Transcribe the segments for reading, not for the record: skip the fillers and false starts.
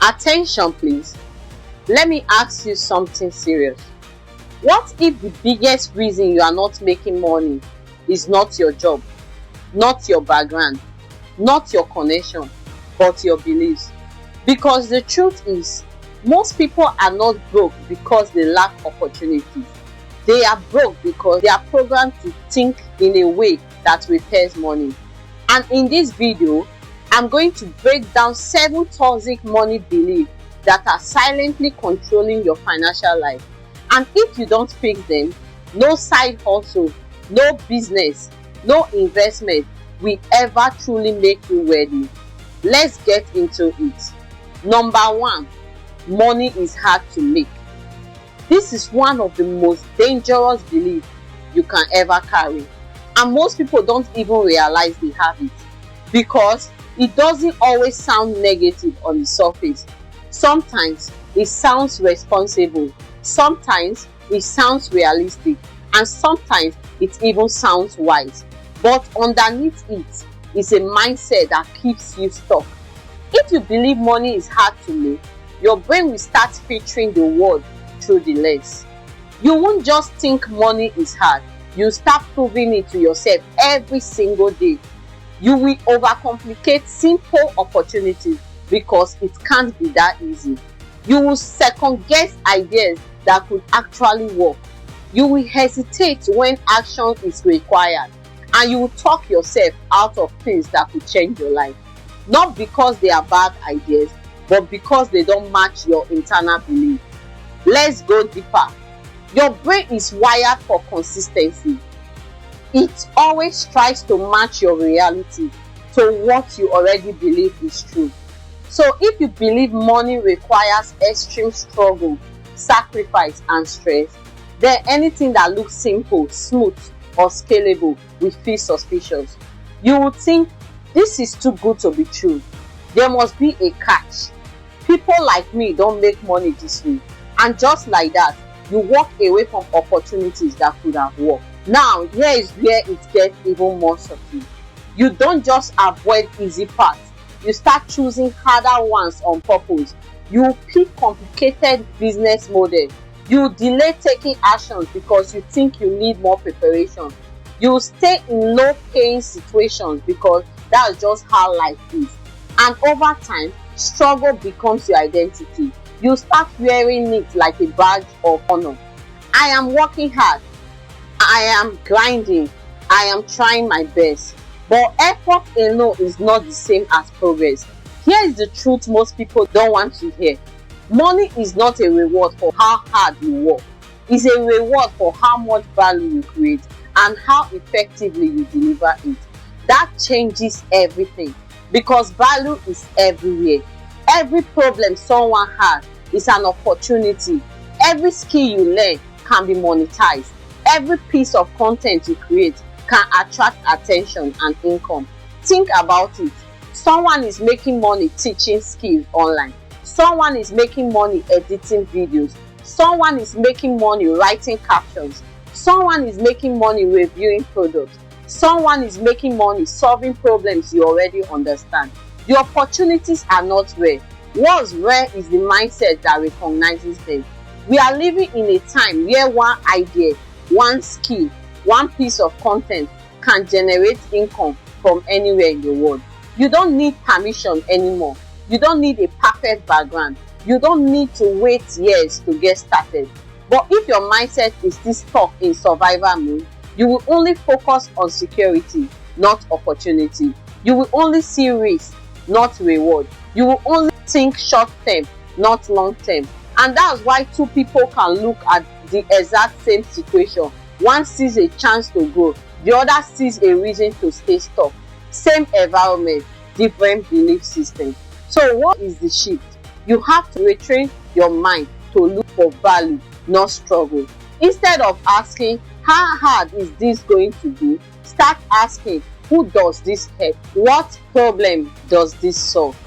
Attention please. Let me ask you something serious. What if the biggest reason you are not making money is not your job, not your background, not your connection, but your beliefs? Because the truth is, most people are not broke because they lack opportunities. They are broke because they are programmed to think in a way that repairs money. And in this video, I'm going to break down 7 toxic money beliefs that are silently controlling your financial life. And if you don't fix them, no side hustle, no business, no investment will ever truly make you wealthy. Let's get into it. Number 1, money is hard to make. This is one of the most dangerous beliefs you can ever carry. And most people don't even realize they have it, because it doesn't always sound negative on the surface. Sometimes it sounds responsible, sometimes it sounds realistic, and sometimes it even sounds wise. But underneath it is a mindset that keeps you stuck. If you believe money is hard to make, your brain will start filtering the world through the lens. You won't just think money is hard, you start proving it to yourself every single day. You will overcomplicate simple opportunities because it can't be that easy. You will second guess ideas that could actually work. You will hesitate when action is required, and you will talk yourself out of things that could change your life. Not because they are bad ideas, but because they don't match your internal belief. Let's go deeper. Your brain is wired for consistency. It always tries to match your reality to what you already believe is true. So if you believe money requires extreme struggle, sacrifice, and stress, then anything that looks simple, smooth, or scalable will feel suspicious. You will think, this is too good to be true. There must be a catch. People like me don't make money this way. And just like that, you walk away from opportunities that could have worked. Now, here is where it gets even more subtle. You don't just avoid easy paths. You start choosing harder ones on purpose. You pick complicated business models. You delay taking actions because you think you need more preparation. You stay in low-paying situations because that's just how life is. And over time, struggle becomes your identity. You start wearing it like a badge of honor. I am working hard. I am grinding. I am trying my best. But effort alone is not the same as progress. Here is the truth most people don't want to hear. Money is not a reward for how hard you work. It's a reward for how much value you create and how effectively you deliver it. That changes everything, because value is everywhere. Every problem someone has is an opportunity. Every skill you learn can be monetized. Every piece of content you create can attract attention and income. Think about it. Someone is making money teaching skills online. Someone is making money editing videos. Someone is making money writing captions. Someone is making money reviewing products. Someone is making money solving problems you already understand. The opportunities are not rare. What's rare is the mindset that recognizes them. We are living in a time where one idea, one skill, one piece of content can generate income from anywhere in the world. You don't need permission anymore. You don't need a perfect background. You don't need to wait years to get started. But if your mindset is still stuck in survival mode, you will only focus on security, not opportunity. You will only see risk, not reward. You will only think short term, not long term. And that's why two people can look at the exact same situation. One sees a chance to grow, the other sees a reason to stay stuck. Same environment, different belief system. So what is the shift? You have to retrain your mind to look for value, not struggle. Instead of asking, how hard is this going to be? Start asking, who does this help? What problem does this solve?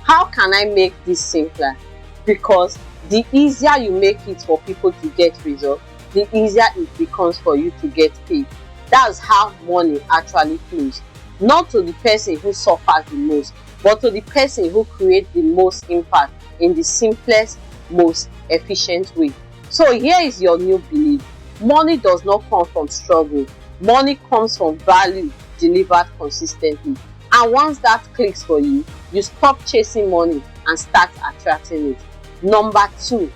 How can I make this simpler? Because the easier you make it for people to get results, the easier it becomes for you to get paid. That's how money actually flows. Not to the person who suffers the most, but to the person who creates the most impact in the simplest, most efficient way. So here is your new belief. Money does not come from struggle. Money comes from value delivered consistently. And once that clicks for you, you stop chasing money and start attracting it. Number 2,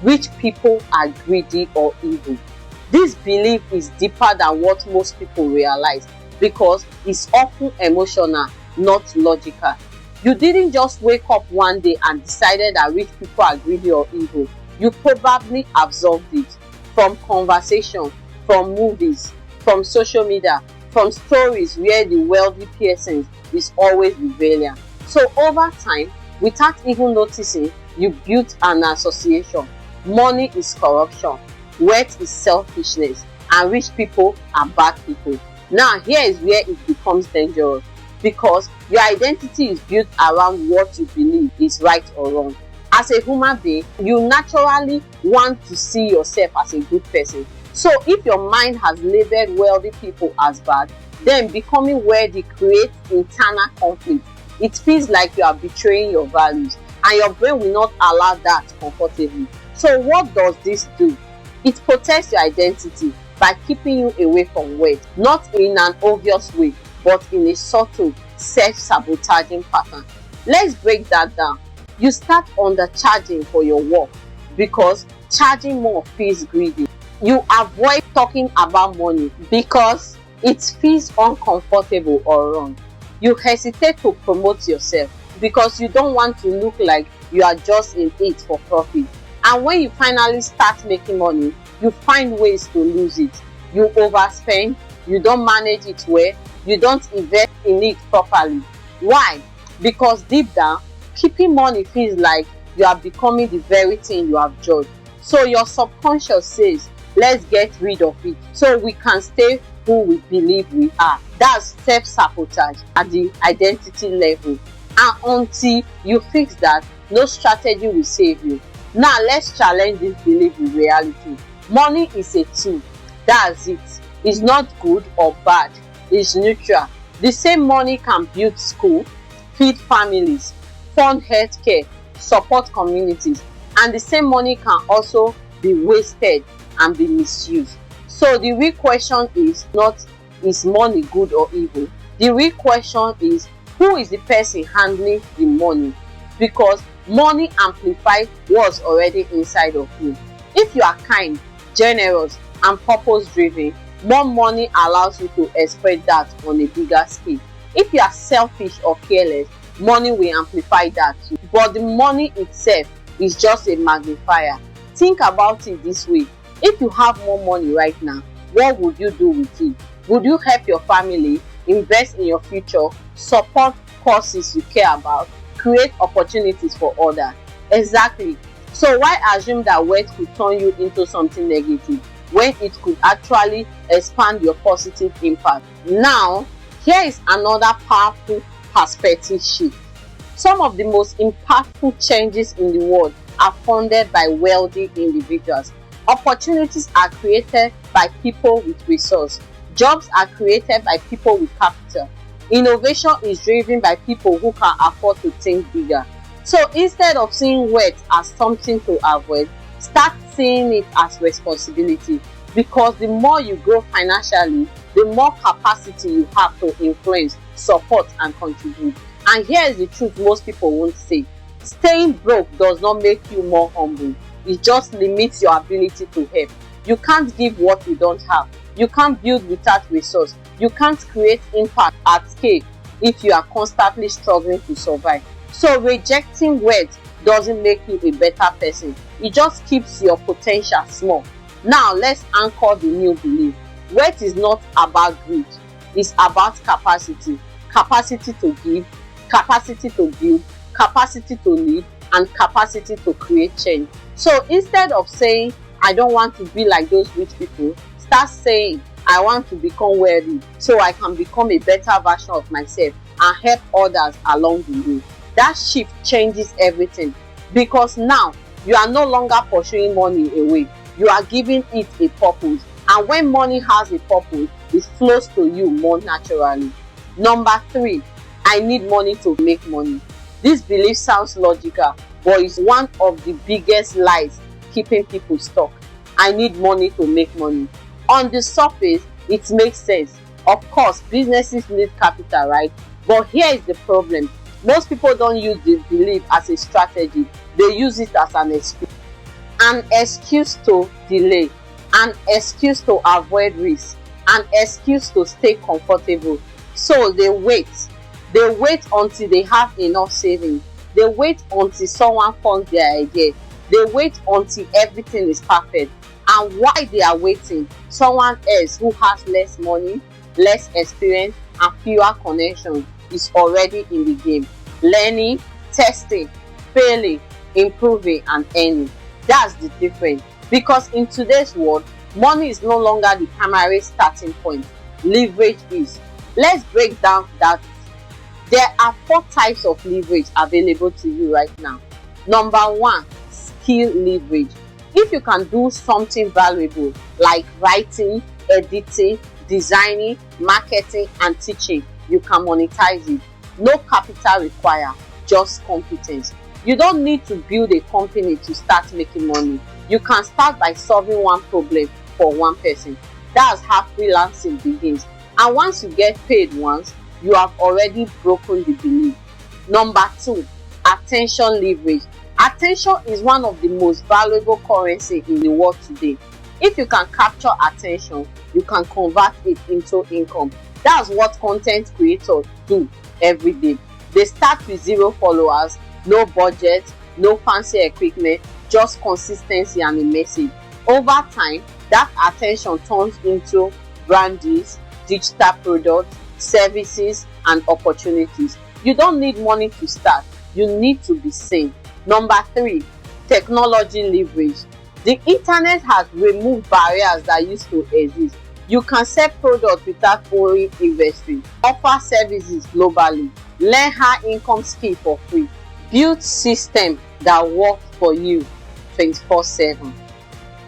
rich people are greedy or evil. This belief is deeper than what most people realize because it's often emotional, not logical. You didn't just wake up one day and decided that rich people are greedy or evil. You probably absorbed it from conversation, from movies, from social media, from stories where the wealthy person is always the villain. So over time, without even noticing, you built an association. Money is corruption, wealth is selfishness, and rich people are bad people. Now here is where it becomes dangerous because your identity is built around what you believe is right or wrong. As a human being, you naturally want to see yourself as a good person. So if your mind has labeled wealthy people as bad, then becoming wealthy creates internal conflict. It feels like you are betraying your values, and your brain will not allow that comfortably. So what does this do? It protects your identity by keeping you away from wealth, not in an obvious way, but in a subtle, self-sabotaging pattern. Let's break that down. You start undercharging for your work because charging more feels greedy. You avoid talking about money because it feels uncomfortable or wrong. You hesitate to promote yourself because you don't want to look like you are just in it for profit. And when you finally start making money, you find ways to lose it. You overspend, you don't manage it well, you don't invest in it properly. Why? Because deep down, keeping money feels like you are becoming the very thing you have judged. So your subconscious says, let's get rid of it so we can stay who we believe we are. That's self-sabotage at the identity level. And until you fix that, no strategy will save you. Now let's challenge this belief in reality. Money is a tool. That's it. It's not good or bad. It's neutral. The same money can build school, feed families, fund healthcare, support communities, and the same money can also be wasted and be misused. So the real question is not, is money good or evil? The real question is, who is the person handling the money? Because money amplifies what's already inside of you. If you are kind, generous, and purpose-driven, more money allows you to express that on a bigger scale. If you are selfish or careless, money will amplify that too. But the money itself is just a magnifier. Think about it this way. If you have more money right now, what would you do with it? Would you help your family, invest in your future, support causes you care about, create opportunities for others? Exactly. So why assume that wealth could turn you into something negative when it could actually expand your positive impact? Now, here is another powerful perspective shift. Some of the most impactful changes in the world are funded by wealthy individuals. Opportunities are created by people with resources. Jobs are created by people with capital. Innovation is driven by people who can afford to think bigger. So instead of seeing wealth as something to avoid, start seeing it as responsibility. Because the more you grow financially, the more capacity you have to influence, support, and contribute. And here is the truth most people won't say. Staying broke does not make you more humble. It just limits your ability to help. You can't give what you don't have. You can't build without resource. You can't create impact at scale if you are constantly struggling to survive. So rejecting wealth doesn't make you a better person. It just keeps your potential small. Now let's anchor the new belief. Wealth is not about greed. It's about capacity. Capacity to give, capacity to build, capacity to lead, and capacity to create change. So instead of saying, I don't want to be like those rich people, start saying, I want to become wealthy so I can become a better version of myself and help others along the way. That shift changes everything because now you are no longer pursuing money away. You are giving it a purpose. And when money has a purpose, it flows to you more naturally. Number 3, I need money to make money. This belief sounds logical, but it's one of the biggest lies keeping people stuck. I need money to make money. On the surface, it makes sense. Of course, businesses need capital, right? But here is the problem. Most people don't use the belief as a strategy. They use it as an excuse. An excuse to delay, an excuse to avoid risk, an excuse to stay comfortable. So they wait. They wait until they have enough savings. They wait until someone funds their idea. They wait until everything is perfect. And while they are waiting, someone else who has less money, less experience, and fewer connections is already in the game, learning, testing, failing, improving, and earning. That's the difference. Because in today's world, money is no longer the primary starting point. Leverage is. Let's break down that. There are 4 types of leverage available to you right now. Number 1, skill leverage. If you can do something valuable like writing, editing, designing, marketing, and teaching, you can monetize it. No capital required, just competence. You don't need to build a company to start making money. You can start by solving one problem for one person. That's how freelancing begins. And once you get paid once, you have already broken the belief. Number 2, attention leverage. Attention is one of the most valuable currency in the world today. If you can capture attention, you can convert it into income. That's what content creators do every day. They start with 0 followers, no budget, no fancy equipment, just consistency and a message. Over time, that attention turns into brand deals, digital products, services, and opportunities. You don't need money to start. You need to be seen. Number 3, technology leverage. The internet has removed barriers that used to exist. You can sell products without foreign investment, offer services globally, learn high income skill for free, build systems that work for you 24/7.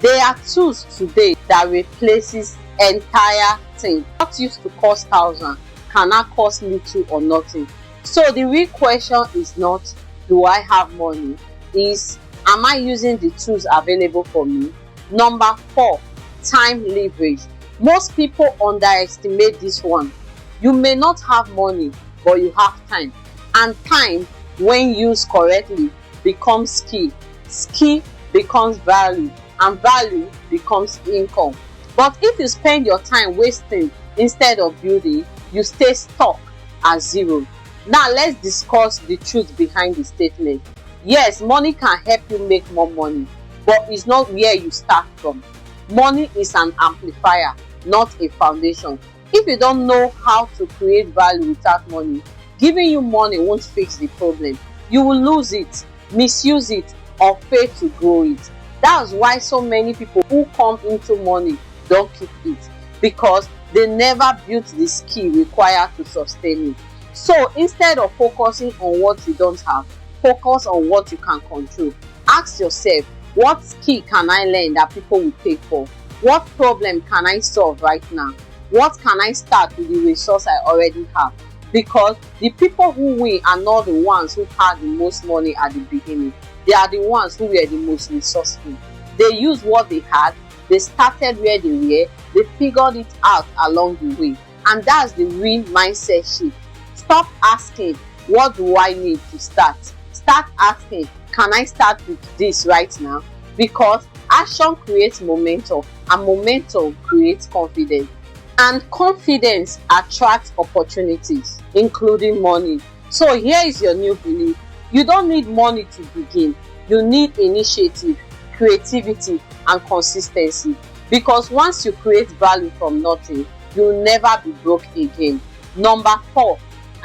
There are tools today that replaces entire thing. What used to cost thousands can now cost little or nothing. So the real question is not, do I have money? Is, am I using the tools available for me? Number 4, time leverage. Most people underestimate this one. You may not have money, but you have time. And time, when used correctly, becomes skill. Skill becomes value, and value becomes income. But if you spend your time wasting instead of building, you stay stuck at 0. Now let's discuss the truth behind the statement. Yes, money can help you make more money, but it's not where you start from. Money is an amplifier, not a foundation. If you don't know how to create value without money, giving you money won't fix the problem. You will lose it, misuse it, or fail to grow it. That's why so many people who come into money don't keep it, because they never built the skill required to sustain it. So instead of focusing on what you don't have, focus on what you can control. Ask yourself, what skill can I learn that people will pay for? What problem can I solve right now? What can I start with the resource I already have? Because the people who win are not the ones who had the most money at the beginning. They are the ones who were the most resourceful. They used what they had, they started where they were, they figured it out along the way. And that's the real mindset shift. Stop asking, what do I need to start? Start asking, can I start with this right now? Because action creates momentum, and momentum creates confidence. And confidence attracts opportunities, including money. So here is your new belief. You don't need money to begin. You need initiative, creativity, and consistency. Because once you create value from nothing, you'll never be broke again. Number 4,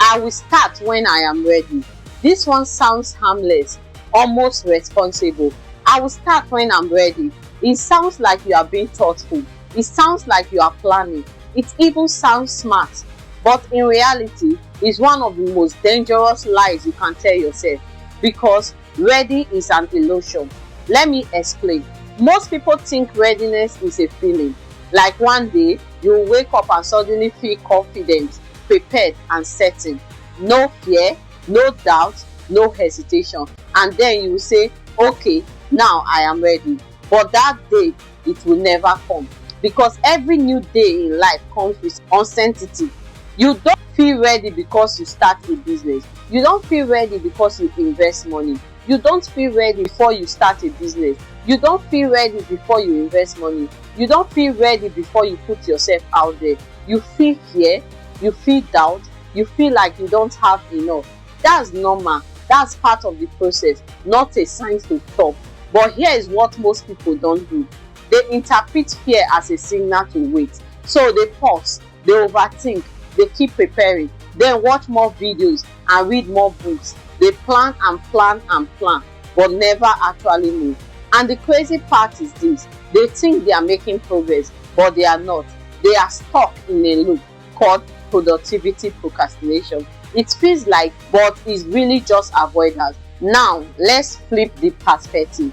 I will start when I am ready. This one sounds harmless, almost responsible. I will start when I'm ready. It sounds like you are being thoughtful. It sounds like you are planning. It even sounds smart. But in reality, it's one of the most dangerous lies you can tell yourself, because ready is an illusion. Let me explain. Most people think readiness is a feeling. Like one day, you wake up and suddenly feel confident, prepared, and certain. No fear, no doubt, no hesitation. And then you will say, okay, now I am ready. But that day, it will never come, because every new day in life comes with uncertainty. You don't feel ready because you start a business. You don't feel ready because you invest money. You don't feel ready before you start a business. You don't feel ready before you invest money. You don't feel ready before you put yourself out there. You feel fear, you feel doubt, you feel like you don't have enough. That's normal. That's part of the process, not a sign to stop. But here is what most people don't do. They interpret fear as a signal to wait. So they pause, they overthink, they keep preparing, then watch more videos and read more books. They plan and plan and plan, but never actually move. And the crazy part is this: they think they are making progress, but they are not. They are stuck in a loop called productivity procrastination. It feels like, but it's really just avoidance. Now, let's flip the perspective.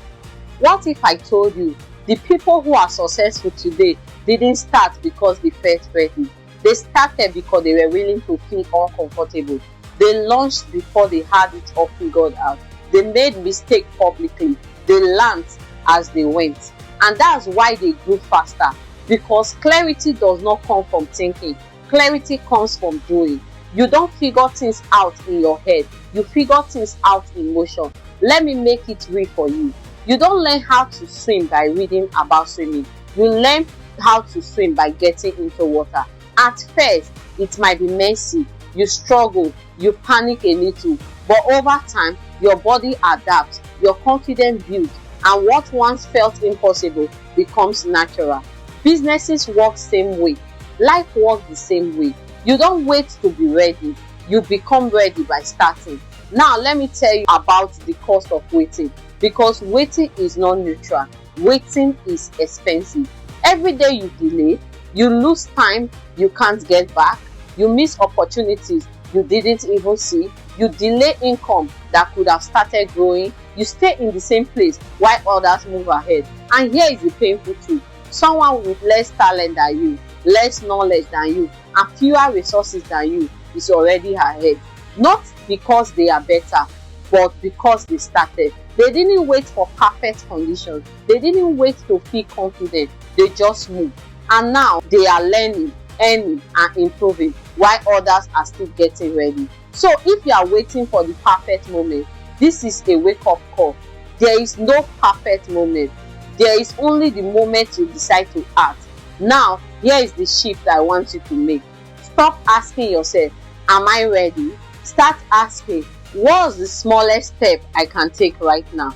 What if I told you the people who are successful today didn't start because they felt ready? They started because they were willing to feel uncomfortable. They launched before they had it all figured out. They made mistakes publicly. They learned as they went. And that's why they grew faster. Because clarity does not come from thinking. Clarity comes from doing. You don't figure things out in your head. You figure things out in motion. Let me make it real for you. You don't learn how to swim by reading about swimming. You learn how to swim by getting into water. At first, it might be messy. You struggle, you panic a little, but over time, your body adapts, your confidence builds, and what once felt impossible becomes natural. Businesses work same way. Life works the same way. You don't wait to be ready. You become ready by starting. Now, let me tell you about the cost of waiting, because waiting is not neutral. Waiting is expensive. Every day you delay, you lose time you can't get back. You miss opportunities you didn't even see. You delay income that could have started growing. You stay in the same place while others move ahead. And here is the painful truth. Someone with less talent than you, less knowledge than you, and fewer resources than you is already ahead. Not because they are better, but because they started. They didn't wait for perfect conditions. They didn't wait to feel confident. They just moved. And now they are learning, earning, and improving while others are still getting ready. So if you are waiting for the perfect moment, this is a wake-up call. There is no perfect moment. There is only the moment you decide to act. Now, here is the shift I want you to make. Stop asking yourself, am I ready? Start asking, what's the smallest step I can take right now?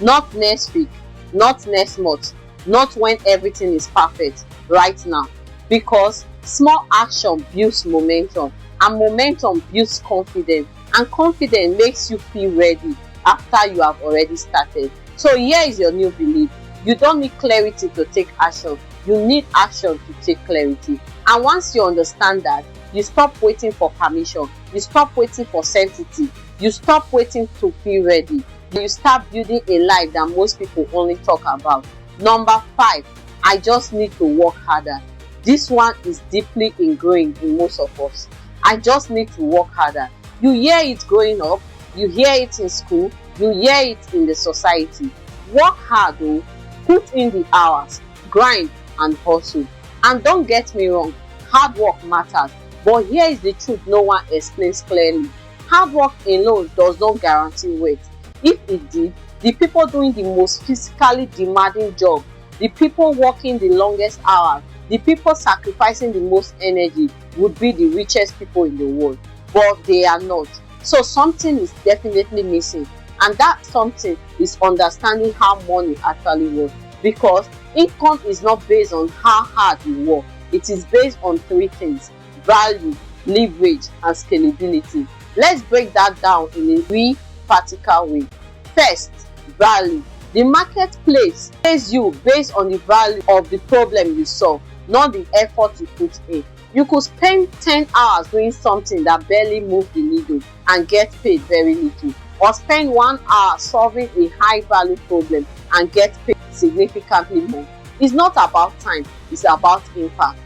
Not next week, not next month, not when everything is perfect, right now. Because small action builds momentum, and momentum builds confidence, and confidence makes you feel ready after you have already started. So here is your new belief. You don't need clarity to take action. You need action to take clarity. And once you understand that, you stop waiting for permission. You stop waiting for certainty. You stop waiting to feel ready. You start building a life that most people only talk about. Number 5, I just need to work harder. This one is deeply ingrained in most of us. I just need to work harder. You hear it growing up. You hear it in school. You hear it in the society. Work hard though. Put in the hours. Grind and hustle. And don't get me wrong, hard work matters. But here is the truth no one explains clearly. Hard work alone does not guarantee wealth. If it did, the people doing the most physically demanding job, the people working the longest hours, the people sacrificing the most energy would be the richest people in the world. But they are not. So something is definitely missing. And that something is understanding how money actually works. Because income is not based on how hard you work. It is based on 3 things: value, leverage, and scalability. Let's break that down in a very practical way. First, value. The marketplace pays you based on the value of the problem you solve, not the effort you put in. You could spend 10 hours doing something that barely moves the needle and get paid very little, or spend 1 hour solving a high value problem and get paid significantly more. It's not about time, it's about impact.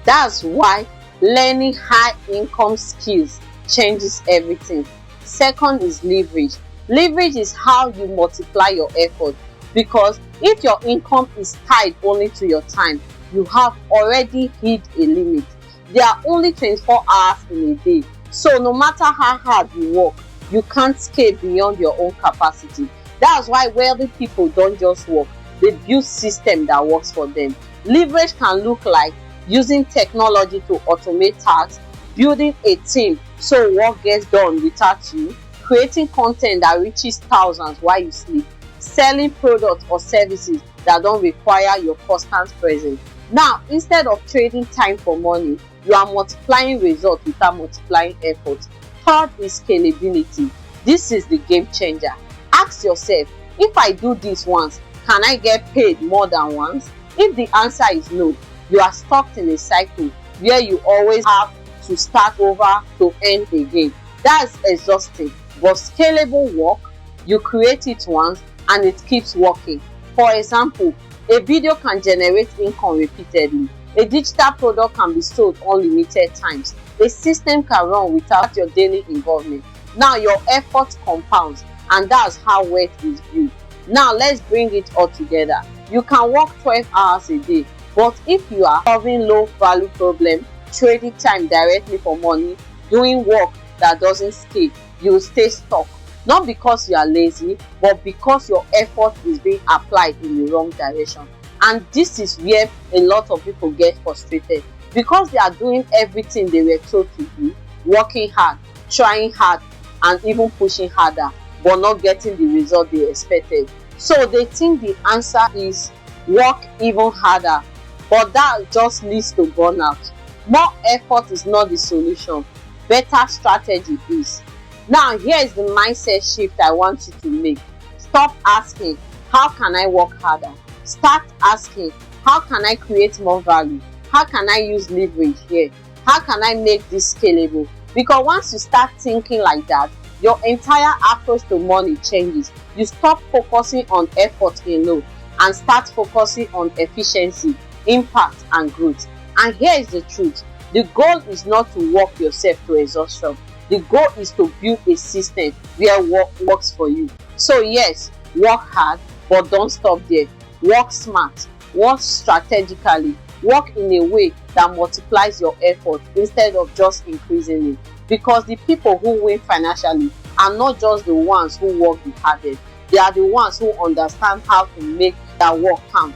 That's why learning high income skills changes everything. Second is leverage. Leverage is how you multiply your effort, because if your income is tied only to your time, you have already hit a limit. There are only 24 hours in a day, so no matter how hard you work, you can't scale beyond your own capacity. That's why wealthy people don't just work, they build system that works for them. Leverage can look like using technology to automate tasks, building a team so work gets done without you, creating content that reaches thousands while you sleep, selling products or services that don't require your constant presence. Now, instead of trading time for money, you are multiplying results without multiplying effort. Third is scalability. This is the game changer. Ask yourself, if I do this once, can I get paid more than once? If the answer is no, you are stuck in a cycle where you always have to start over to end again. That's exhausting. But scalable work, you create it once and it keeps working. For example, a video can generate income repeatedly. A digital product can be sold unlimited times. A system can run without your daily involvement. Now your effort compounds, and that's how wealth is built. Now let's bring it all together. You can work 12 hours a day, but if you are solving low value problems, trading time directly for money, doing work that doesn't scale, you will stay stuck. Not because you are lazy, but because your effort is being applied in the wrong direction. And this is where a lot of people get frustrated, because they are doing everything they were told to do, working hard, trying hard, and even pushing harder, but not getting the result they expected. So they think the answer is work even harder, but that just leads to burnout. More effort is not the solution. Better strategy is. Now, here is the mindset shift I want you to make. Stop asking, how can I work harder? Start asking, how can I create more value? How can I use leverage here? How can I make this scalable? Because once you start thinking like that, your entire approach to money changes. You stop focusing on effort alone and start focusing on efficiency, impact, and growth. And here is the truth. The goal is not to work yourself to exhaustion. The goal is to build a system where work works for you. So yes, work hard, but don't stop there. Work smart, work strategically, work in a way that multiplies your effort instead of just increasing it. Because the people who win financially are not just the ones who work the hardest. They are the ones who understand how to make their work count.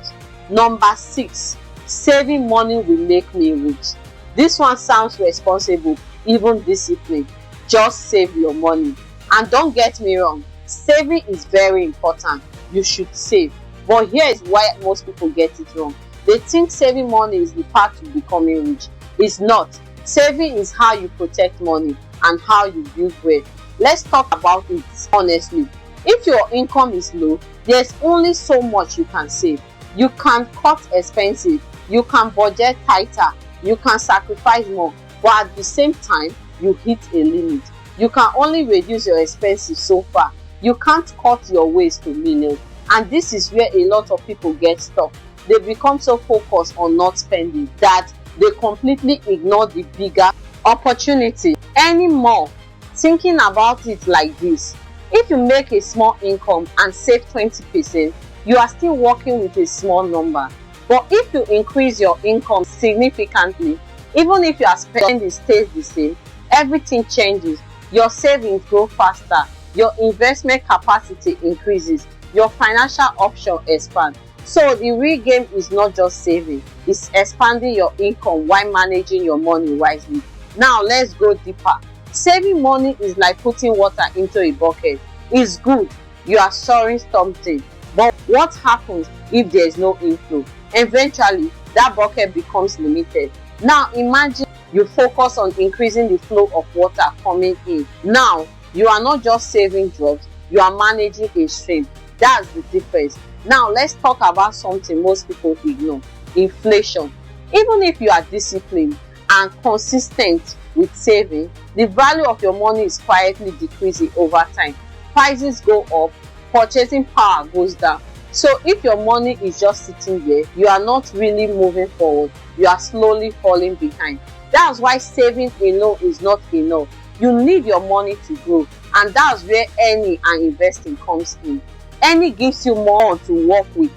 Number 6, saving money will make me rich. This one sounds responsible, even disciplined. Just save your money. And don't get me wrong, saving is very important. You should save. But here is why most people get it wrong. They think saving money is the path to becoming rich. It's not. Saving is how you protect money and how you build wealth. Let's talk about it honestly. If your income is low, there's only so much you can save. You can cut expenses, you can budget tighter, you can sacrifice more, but at the same time, you hit a limit. You can only reduce your expenses so far. You can't cut your ways to millions. And this is where a lot of people get stuck. They become so focused on not spending that they completely ignore the bigger opportunity anymore. Thinking about it like this, if you make a small income and save 20%, you are still working with a small number. But if you increase your income significantly, even if your spending stays the same, everything changes. Your savings grow faster, your investment capacity increases, your financial options expand. So the real game is not just saving, it's expanding your income while managing your money wisely. Now let's go deeper. Saving money is like putting water into a bucket. It's good, you are storing something, but what happens if there is no inflow? Eventually, that bucket becomes limited. Now imagine you focus on increasing the flow of water coming in. Now, you are not just saving drops, you are managing a stream. That's the difference. Now, let's talk about something most people ignore: inflation. Even if you are disciplined and consistent with saving, the value of your money is quietly decreasing over time. Prices go up, purchasing power goes down. So if your money is just sitting there, you are not really moving forward. You are slowly falling behind. That's why saving alone is not enough. You need your money to grow, and that's where earning and investing comes in. Earning gives you more to work with.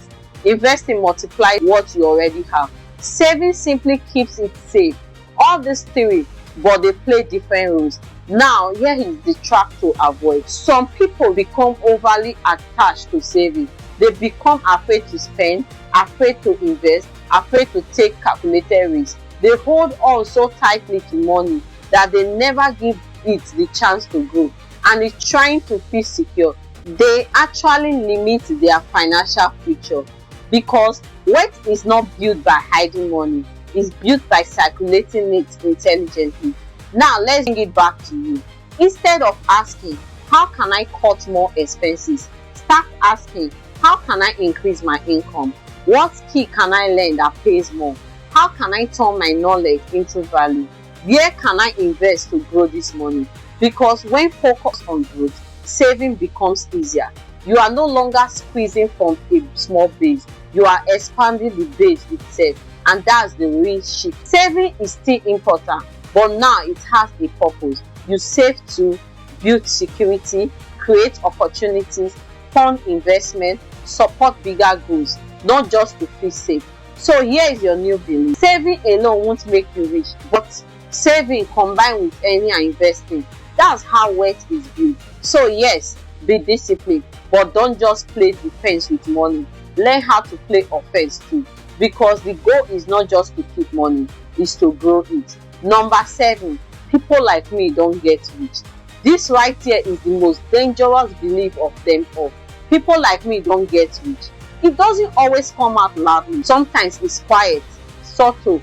Investing multiplies what you already have. Saving simply keeps it safe. All these three, but they play different roles. Now, here is the trap to avoid. Some people become overly attached to saving. They become afraid to spend, afraid to invest, afraid to take calculated risks. They hold on so tightly to money that they never give it the chance to grow, and it's trying to feel secure. They actually limit their financial future, because wealth is not built by hiding money, it's built by circulating it intelligently. Now let's bring it back to you. Instead of asking, how can I cut more expenses? Start asking, how can I increase my income? What skill can I learn that pays more? How can I turn my knowledge into value? Where can I invest to grow this money? Because when focused on growth, saving becomes easier. You are no longer squeezing from a small base. You are expanding the base itself, and that's the real shift. Saving is still important, but now it has a purpose. You save to build security, create opportunities, fund investment, support bigger goals, not just to feel safe. So here is your new belief. Saving alone won't make you rich, but saving combined with earning and investing, that's how wealth is built. So yes, be disciplined, but don't just play defense with money. Learn how to play offense too, because the goal is not just to keep money, it's to grow it. Number 7, people like me don't get rich. This right here is the most dangerous belief of them all. People like me don't get rich. It doesn't always come out loudly. Sometimes it's quiet, subtle,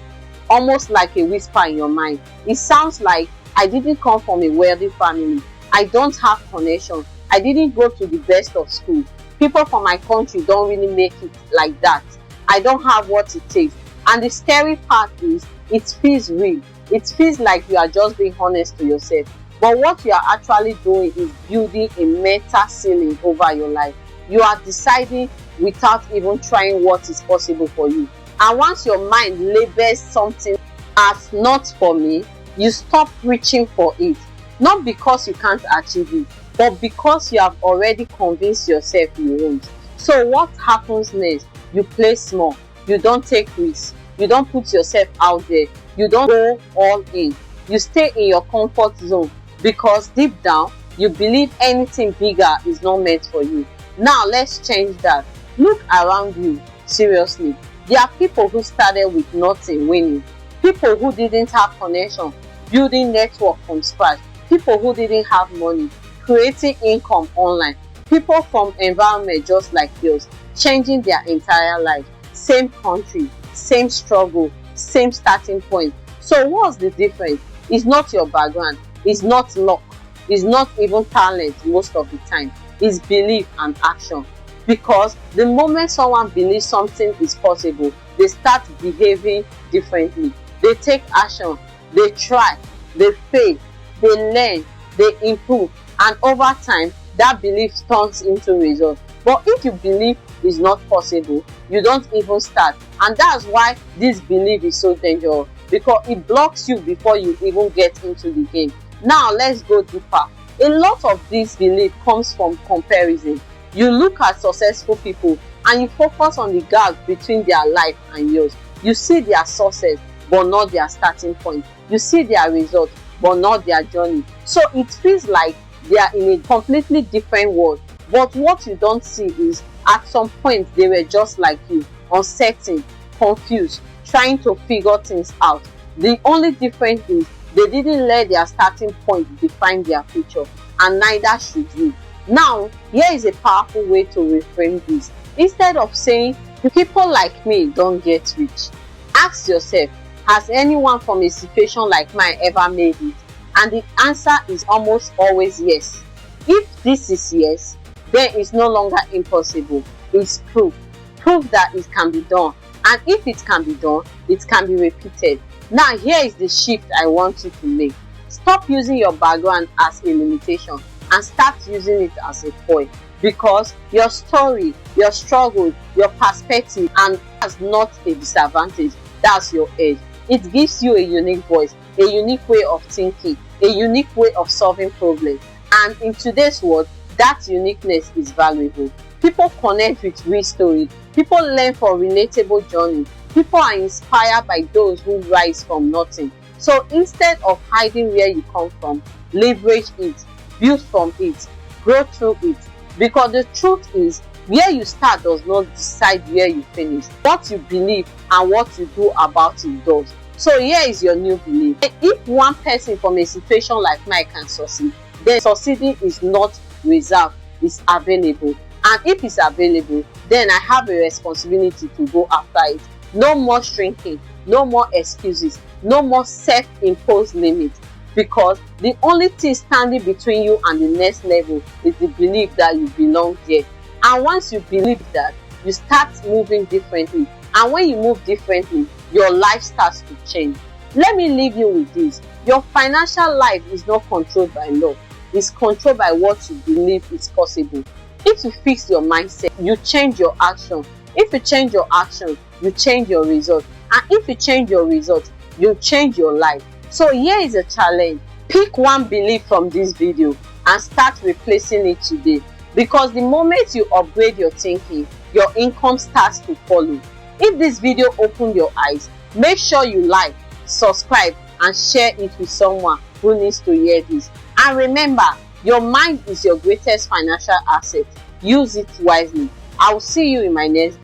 almost like a whisper in your mind. It sounds like, I didn't come from a wealthy family. I don't have connection. I didn't go to the best of school. People from my country don't really make it like that. I don't have what it takes. And the scary part is, it feels real. It feels like you are just being honest to yourself. But what you are actually doing is building a mental ceiling over your life. You are deciding without even trying what is possible for you. And once your mind labels something as not for me, you stop reaching for it. Not because you can't achieve it, but because you have already convinced yourself you won't. So what happens next? You play small. You don't take risks. You don't put yourself out there. You don't go all in. You stay in your comfort zone, because deep down, you believe anything bigger is not meant for you. Now let's change that. Look around you. Seriously. There are people who started with nothing winning. People who didn't have connection, building network from scratch. People who didn't have money, creating income online. People from environment just like yours, changing their entire life. Same country, same struggle, same starting point. So what's the difference? It's not your background. It's not luck. It's not even talent most of the time. It's belief and action. Because the moment someone believes something is possible, they start behaving differently. They take action, they try, they fail, they learn, they improve, and over time, that belief turns into results. But if you believe it's not possible, you don't even start. And that's why this belief is so dangerous, because it blocks you before you even get into the game. Now let's go deeper. A lot of this belief comes from comparison. You look at successful people and you focus on the gap between their life and yours. You see their success, but not their starting point. You see their results, but not their journey. So it feels like they are in a completely different world. But what you don't see is, at some point they were just like you, uncertain, confused, trying to figure things out. The only difference is they didn't let their starting point define their future, and neither should you. Now, here is a powerful way to reframe this. Instead of saying, people like me don't get rich, ask yourself, has anyone from a situation like mine ever made it? And the answer is almost always yes. If this is yes, then it's no longer impossible. It's proof. Proof that it can be done. And if it can be done, it can be repeated. Now, here is the shift I want you to make. Stop using your background as a limitation and start using it as a point. Because your story, your struggle, your perspective, and that's not a disadvantage, that's your edge. It gives you a unique voice, a unique way of thinking, a unique way of solving problems. And in today's world, that uniqueness is valuable. People connect with real stories. People learn from relatable journeys. People are inspired by those who rise from nothing. So instead of hiding where you come from, leverage it, build from it, grow through it. Because the truth is, where you start does not decide where you finish. What you believe and what you do about it does. So here is your new belief. If one person from a situation like mine can succeed, then succeeding is not reserved, it's available. And if it's available, then I have a responsibility to go after it. No more shrinking, no more excuses, no more self-imposed limits. Because the only thing standing between you and the next level is the belief that you belong there. And once you believe that, you start moving differently. And when you move differently, your life starts to change. Let me leave you with this. Your financial life is not controlled by law. It's controlled by what you believe is possible. If you fix your mindset, you change your action. If you change your action, you change your result. And if you change your result, you change your life. So here is a challenge. Pick one belief from this video and start replacing it today. Because the moment you upgrade your thinking, your income starts to follow. If this video opened your eyes, make sure you like, subscribe, and share it with someone who needs to hear this. And remember, your mind is your greatest financial asset. Use it wisely. I will see you in my next video.